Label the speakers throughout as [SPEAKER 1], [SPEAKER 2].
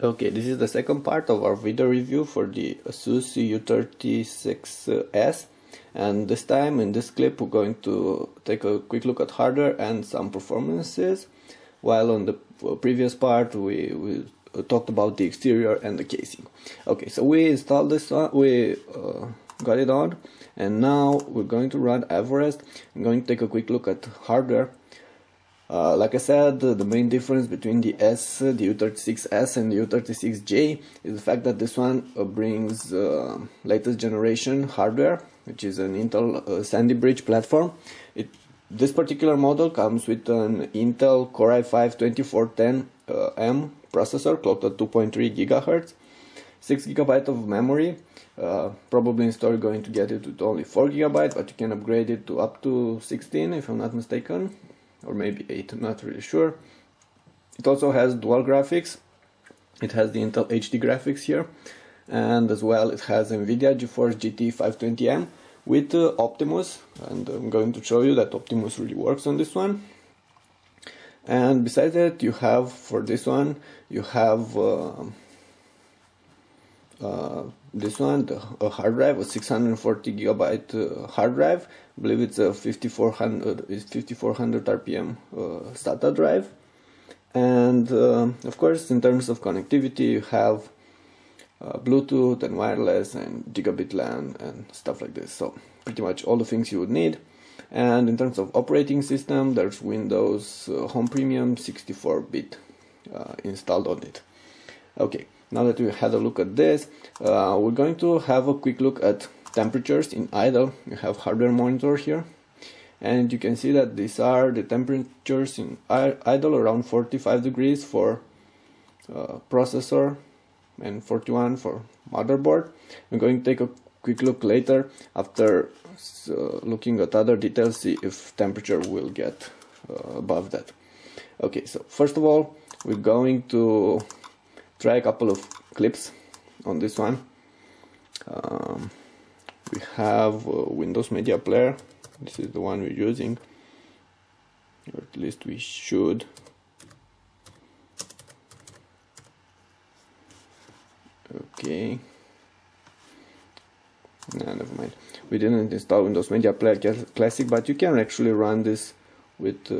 [SPEAKER 1] Okay, this is the second part of our video review for the Asus U36S, and this time in this clip we're going to take a quick look at hardware and some performances, while on the previous part we talked about the exterior and the casing. Okay, so we installed this one, we got it on, and now we're going to run Everest. I'm going to take a quick look at hardware. Like I said, the main difference between the U36S and the U36J is the fact that this one brings latest generation hardware, which is an Intel Sandy Bridge platform. This particular model comes with an Intel Core i5-2410M processor clocked at 2.3 GHz, 6 GB of memory. Probably in store going to get it with only 4 GB, but you can upgrade it to up to 16 if I'm not mistaken, or maybe 8, I'm not really sure. It also has dual graphics. It has the Intel HD graphics here, and as well it has NVIDIA GeForce GT 520M with Optimus, and I'm going to show you that Optimus really works on this one. And besides that, you have, for this one, you have this one, a hard drive, a 640 GB hard drive. I believe it's a 5400 RPM SATA drive. And of course, in terms of connectivity, you have Bluetooth and wireless and gigabit LAN and stuff like this. So pretty much all the things you would need. And in terms of operating system, there's Windows Home Premium 64-bit installed on it. Okay, now that we had a look at this, we're going to have a quick look at temperatures in idle. You have hardware monitor here, and you can see that these are the temperatures in idle, around 45 degrees for processor and 41 for motherboard. I'm going to take a quick look later after looking at other details, see if temperature will get above that. Okay, so first of all, we're going to try a couple of clips on this one. We have Windows Media Player. This is the one we're using, or at least we should. Okay. Nah, never mind. We didn't install Windows Media Player Classic, but you can actually run this with.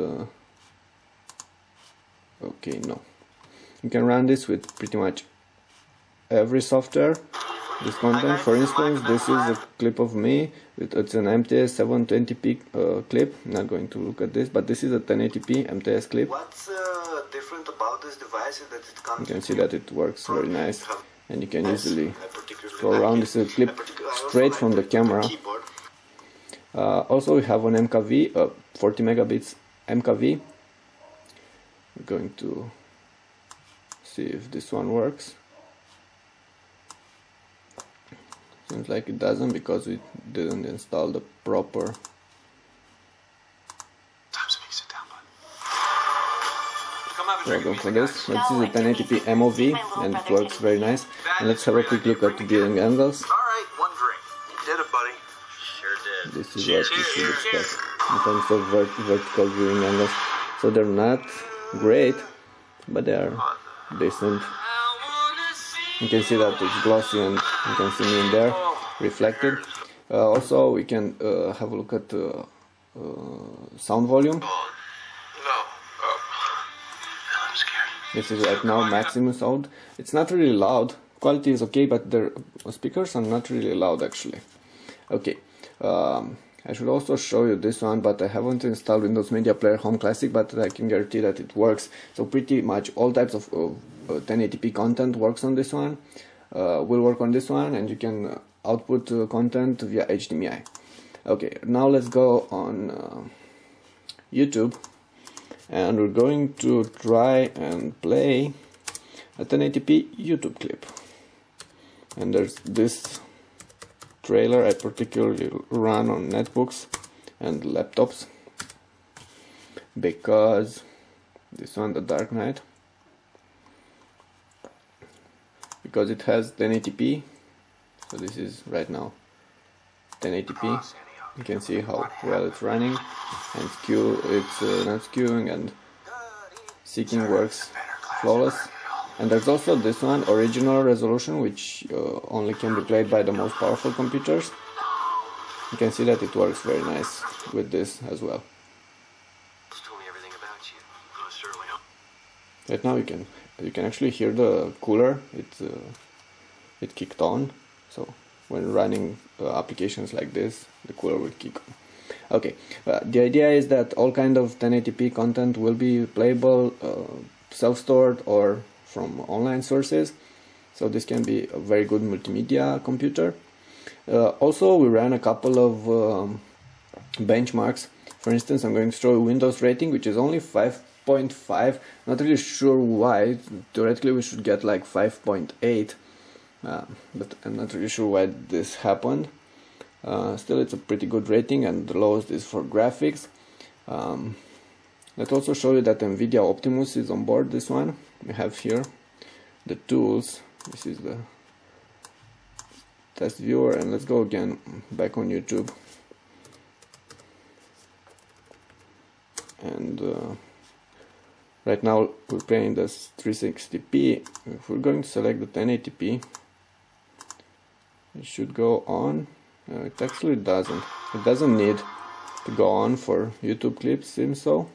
[SPEAKER 1] Okay, no. You can run this with pretty much every software. This content, for instance, this is a clip of me. It's an MTS 720p clip. I'm not going to look at this, but this is a 1080p MTS clip.
[SPEAKER 2] What's different about this device is that it comes.
[SPEAKER 1] You can see that it works very nice, and you can easily go around. This is a clip straight from the camera. Also, we have an MKV, 40 megabits MKV. We're going to see if this one works. Seems like it doesn't because we didn't install the proper. We'll go for this. Let's see the 1080p MOV, and it works very nice. And let's have a quick look at the viewing angles.
[SPEAKER 2] Alright, one drink. Did it, buddy. Sure did.
[SPEAKER 1] This is what you should expect in terms of vertical viewing angles. So they're not great, but they are decent. You can see that it's glossy, and you can see me in there reflected. Also, we can have a look at sound volume. This is right now maximum sound. It's not really loud. Quality is okay, but the speakers are not really loud actually. Okay, I should also show you this one, but I haven't installed Windows Media Player Home Classic, but I can guarantee that it works. So pretty much all types of 1080p content works on this one, will work on this one, and you can output content via HDMI. Okay, now let's go on YouTube, and we're going to try and play a 1080p YouTube clip. And there's this trailer I particularly run on netbooks and laptops, because this one, The Dark Knight, because it has 1080p. So this is right now 1080p. You can see how well it's running, and it's not skewing, and seeking works flawless. And there's also this one, original resolution, which only can be played by the most powerful computers. You can see that it works very nice with this as well.
[SPEAKER 2] Told me everything about you. Certainly.
[SPEAKER 1] Right now you can actually hear the cooler. It kicked on. So when running applications like this, the cooler will kick on. Okay, the idea is that all kind of 1080p content will be playable, self-stored or from online sources. So this can be a very good multimedia computer. Also, we ran a couple of benchmarks. For instance, I'm going to show Windows rating, which is only 5.5. Not really sure why. Theoretically, we should get like 5.8. But I'm not really sure why this happened. Still, it's a pretty good rating, and the lowest is for graphics. Let's also show you that NVIDIA Optimus is on board this one. We have here the tools. This is the test viewer, and let's go again back on YouTube. And right now we're playing this 360p. If we're going to select the 1080p, it should go on. It actually doesn't. It doesn't need to go on for YouTube clips, seems so.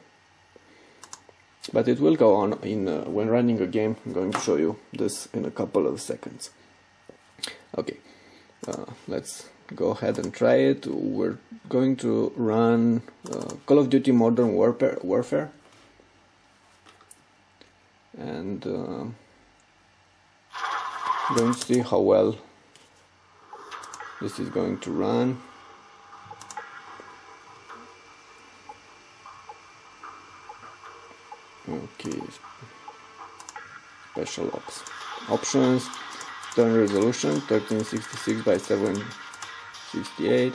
[SPEAKER 1] But it will go on in when running a game. I'm going to show you this in a couple of seconds. Okay, let's go ahead and try it. We're going to run Call of Duty Modern Warfare. And going to see how well this is going to run. Okay, special ops options, turn resolution 1366 by 768,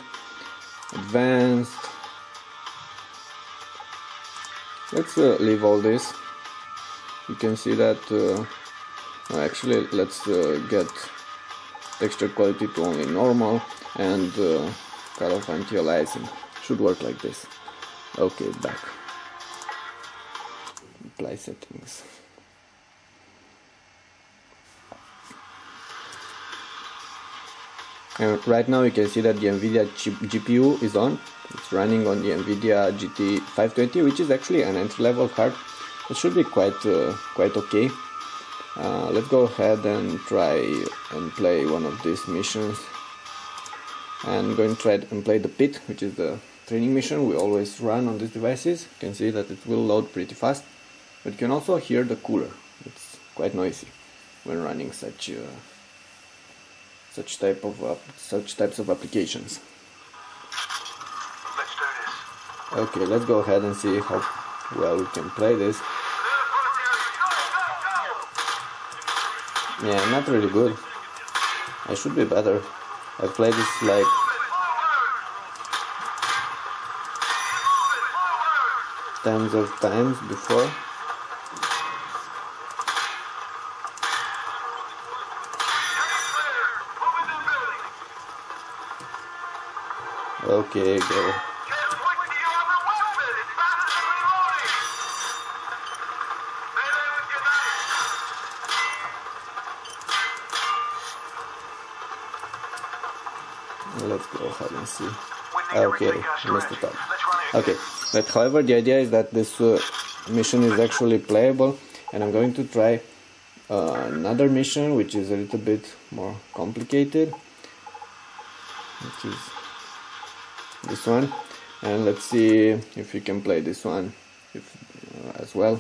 [SPEAKER 1] advanced. Let's leave all this. You can see that actually let's get texture quality to only normal and cut off anti-aliasing. Should work like this. Okay, back. Apply settings. And right now you can see that the NVIDIA GPU is on. It's running on the NVIDIA GT 520, which is actually an entry-level card. It should be quite okay. Let's go ahead and try and play one of these missions. I'm going to try and play the pit, which is the training mission we always run on these devices. You can see that it will load pretty fast, but you can also hear the cooler. It's quite noisy when running such types of applications.
[SPEAKER 2] Let's do this.
[SPEAKER 1] Okay, let's go ahead and see how well we can play this. Yeah, not really good. I should be better. I've played this like tens of times before. Okay, go. Let's go ahead and see. Okay, missed it up. Okay, but however, the idea is that this mission is actually playable, and I'm going to try another mission which is a little bit more complicated, which is this one, and let's see if we can play this one as well.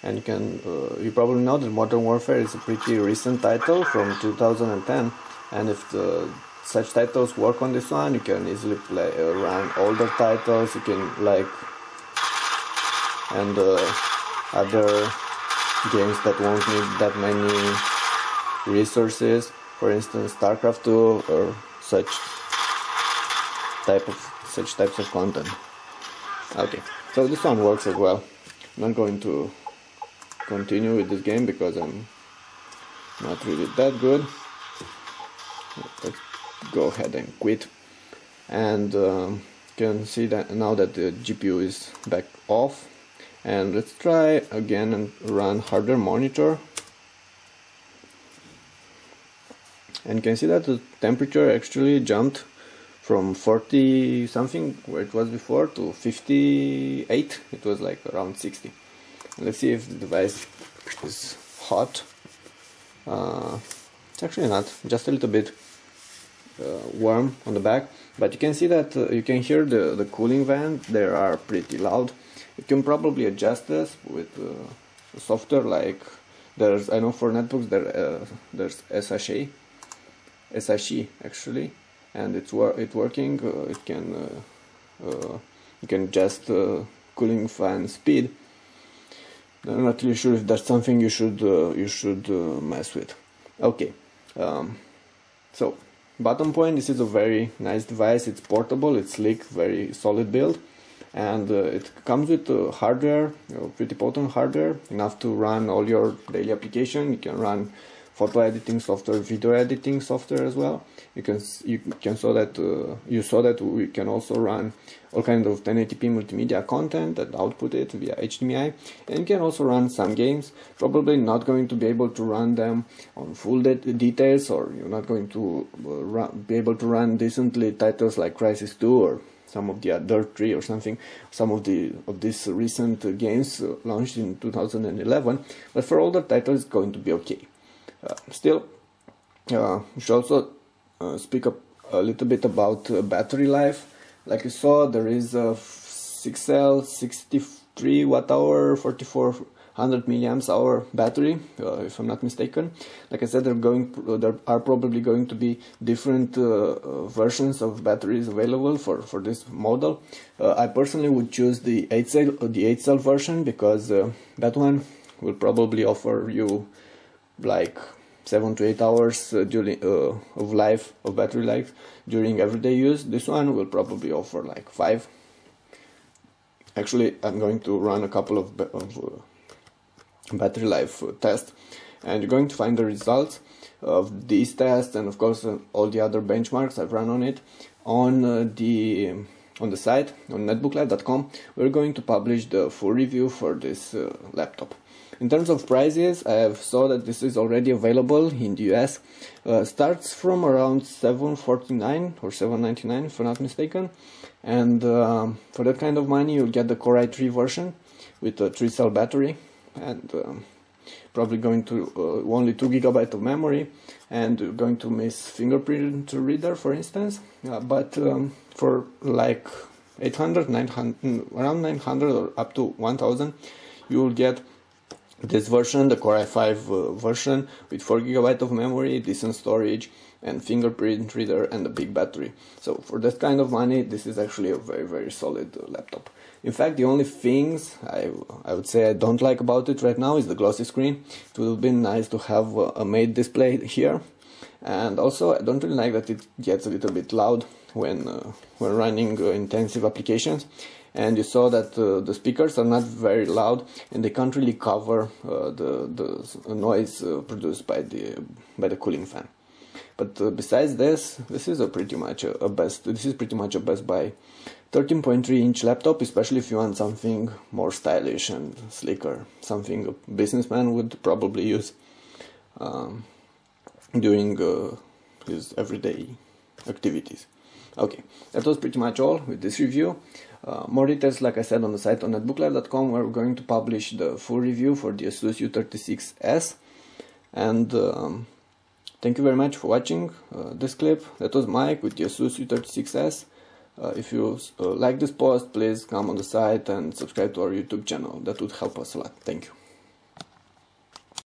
[SPEAKER 1] And you probably know that Modern Warfare is a pretty recent title from 2010, and if such titles work on this one, you can easily run older titles. You can and other games that won't need that many resources. For instance, StarCraft 2 or such types of content. Okay, so this one works as well. I'm not going to continue with this game because I'm not really that good. Let's go ahead and quit. And you can see that now that the GPU is back off. And let's try again and run hardware monitor. And you can see that the temperature actually jumped from 40 something where it was before to 58. It was like around 60. Let's see if the device is hot. It's actually not, just a little bit warm on the back, but you can see that you can hear the cooling vent. They are pretty loud. You can probably adjust this with software like there's, I know for netbooks there's SHE actually, and it's working. You can adjust cooling fan speed. I'm not really sure if that's something you should mess with. Okay, so bottom point, this is a very nice device. It's portable, it's sleek, very solid build, and it comes with hardware, pretty potent hardware, enough to run all your daily application. You can run photo editing software, video editing software as well. You saw that we can also run all kinds of 1080p multimedia content and output it via HDMI, and you can also run some games. Probably not going to be able to run them on full details, or you're not going to be able to run decently titles like Crysis 2 or some of the Dirt 3 or something, some of these recent games launched in 2011. But for older titles, it's going to be okay. Still, we should also speak up a little bit about battery life. Like you saw, there is a 6L 63 Wh 4400 milliamps hour battery, if I'm not mistaken. Like I said, there are probably going to be different versions of batteries available for this model. I personally would choose the 8-cell version, because that one will probably offer you like 7 to 8 hours of battery life during everyday use. This one will probably offer like 5. Actually, I'm going to run a couple of battery life tests, and you're going to find the results of these tests, and of course all the other benchmarks I've run on it on the site on netbooklive.com. We're going to publish the full review for this laptop. In terms of prices, I have saw that this is already available in the US. Starts from around $749 or $799 if I'm not mistaken, and for that kind of money you'll get the Core i3 version with a 3-cell battery, and probably going to only 2 GB of memory, and you're going to miss fingerprint reader, for instance. But for like 800, 900, around 900 or up to 1000, you will get this version, the Core i5 version, with 4 GB of memory, decent storage, and fingerprint reader, and a big battery. So for that kind of money, this is actually a very, very solid laptop. In fact, the only things I would say I don't like about it right now is the glossy screen. It would have been nice to have a matte display here, and also I don't really like that it gets a little bit loud when running intensive applications. And you saw that the speakers are not very loud, and they can't really cover the noise produced by the cooling fan. But besides this, this is pretty much a Best Buy 13.3-inch laptop, especially if you want something more stylish and sleeker, something a businessman would probably use during his everyday activities. Okay, that was pretty much all with this review. More details, like I said, on the site on netbooklive.com, where we're going to publish the full review for the Asus U36S. And thank you very much for watching this clip. That was Mike with the Asus U36S. If you like this post, please come on the site and subscribe to our YouTube channel. That would help us a lot. Thank you.